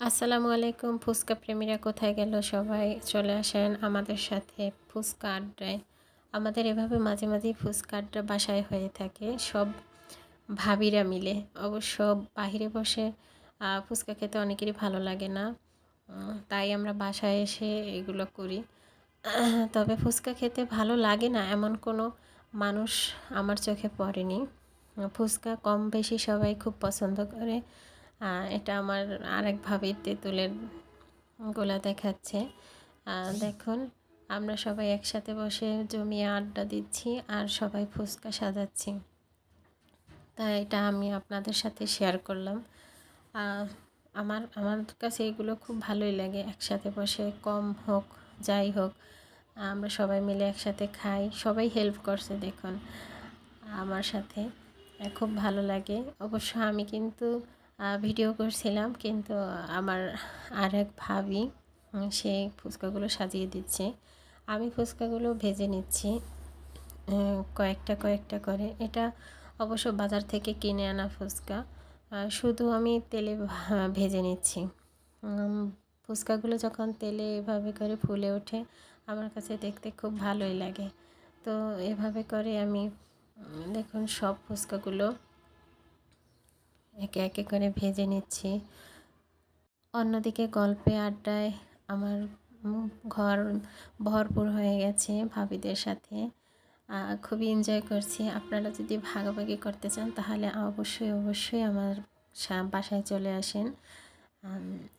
আসসালামু আলাইকুম। ফুচকা প্রেমীরা কোথায় গেল সবাই? চলে আসেন আমাদের সাথে ফুচকা আড্ডায়। আমাদের এভাবে মাঝে মাঝেই ফুচকা আড্ডা বাসায় হয়ে থাকে সব ভাবিরা মিলে। অবশ্য বাহিরে বসে ফুচকা খেতে অনেকেরই ভালো লাগে না, তাই আমরা বাসায় এসে এগুলো করি। তবে ফুচকা খেতে ভালো লাগে না এমন কোনো মানুষ আমার চোখে পড়েনি। ফুচকা কম বেশি সবাই খুব পছন্দ করে। এটা আমার আরেক ভাবির তেঁতুলের গোলা দেখাচ্ছে। দেখুন, আমরা সবাই একসাথে বসে জমিয়ে আড্ডা দিচ্ছি আর সবাই ফুচকা সাজাচ্ছি। তাই এটা আমি আপনাদের সাথে শেয়ার করলাম। আমার কাছে এগুলো খুব ভালোই লাগে। একসাথে বসে কম হোক যাই হোক আমরা সবাই মিলে একসাথে খাই। সবাই হেল্প করছে দেখুন আমার সাথে, খুব ভালো লাগে। অবশ্য আমি কিন্তু ভিডিও করছিলাম, কিন্তু আমার আরেক ভাবি সে ফুচকাগুলো সাজিয়ে দিচ্ছে। আমি ফুচকাগুলো ভেজে নিচ্ছি কয়েকটা কয়েকটা করে। এটা অবশ্য বাজার থেকে কিনে আনা ফুচকা, শুধু আমি তেলে ভেজে নিচ্ছি। ফুচকাগুলো যখন তেলে এভাবে করে ফুলে ওঠে আমার কাছে দেখতে খুব ভালোই লাগে। তো এভাবে করে আমি দেখুন সব ফুচকাগুলো একে একে করে ভেজে নিচ্ছি। অন্যদিকে গল্পে আড্ডায় আমার ঘর ভরপুর হয়ে গেছে ভাবিদের সাথে। খুবই এনজয় করছি। আপনারা যদি ভাগাভাগি করতে চান তাহলে অবশ্যই আমার বাসায় চলে আসেন।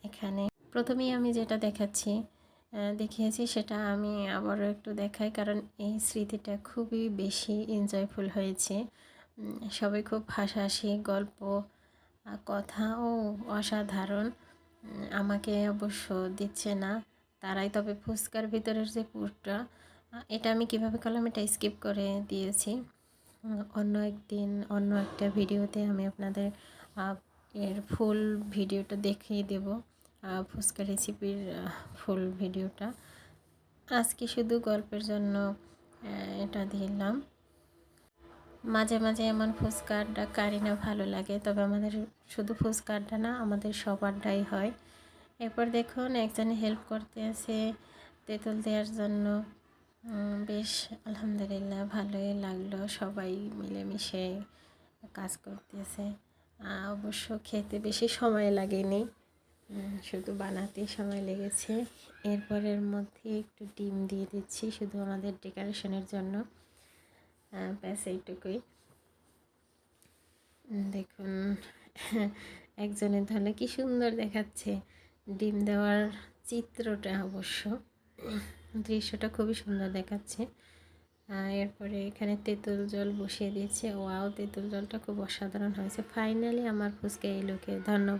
এখানে প্রথমেই আমি যেটা দেখিয়েছি সেটা আমি আবারও একটু দেখাই, কারণ এই স্মৃতিটা খুবই বেশি এনজয়ফুল হয়েছে। সবাই খুব হাসাহাসি গল্প কথাও অসাধারণ। আমাকে অবশ্য দিচ্ছে না তারাই, তবে ফুচকার ভিতরের যে পুরটা এটা আমি কিভাবে করলাম এটা স্কিপ করে দিয়েছি। অন্য একদিন অন্য একটা ভিডিওতে আমি আপনাদের এর ফুল ভিডিওটা দেখিয়ে দেব, ফুচকা রেসিপির ফুল ভিডিওটা। আজকে শুধু গল্পের জন্য এটা দিলাম। মাঝে মাঝে এমন ফুচকা আড্ডা কারি না ভালো লাগে, তবে আমাদের শুধু ফুচকা আড্ডা না, আমাদের সব আড্ডাই হয়। এরপর দেখুন একজনে হেল্প করতে আছে তেঁতুল দেওয়ার জন্য। বেশ আলহামদুলিল্লাহ ভালোই লাগলো, সবাই মিলেমিশে কাজ করতেছে। অবশ্য খেতে বেশি সময় লাগেনি, শুধু বানাতেই সময় লেগেছে। এরপরের মধ্যে একটু ডিম দিয়ে দিচ্ছি শুধু আমাদের ডেকোরেশনের জন্য, ব্যাস এইটুকুই। দেখুন একজনের ধরলে কি সুন্দর দেখাচ্ছে ডিম দেওয়ার চিত্রটা, অবশ্য দৃশ্যটা খুবই সুন্দর দেখাচ্ছে। এরপরে এখানে তেঁতুল জল বসিয়ে দিয়েছে। ওয়াও, তেঁতুল জলটা খুব অসাধারণ হয়েছে। ফাইনালি আমার ফুচকা এই লোকে। ধন্যবাদ।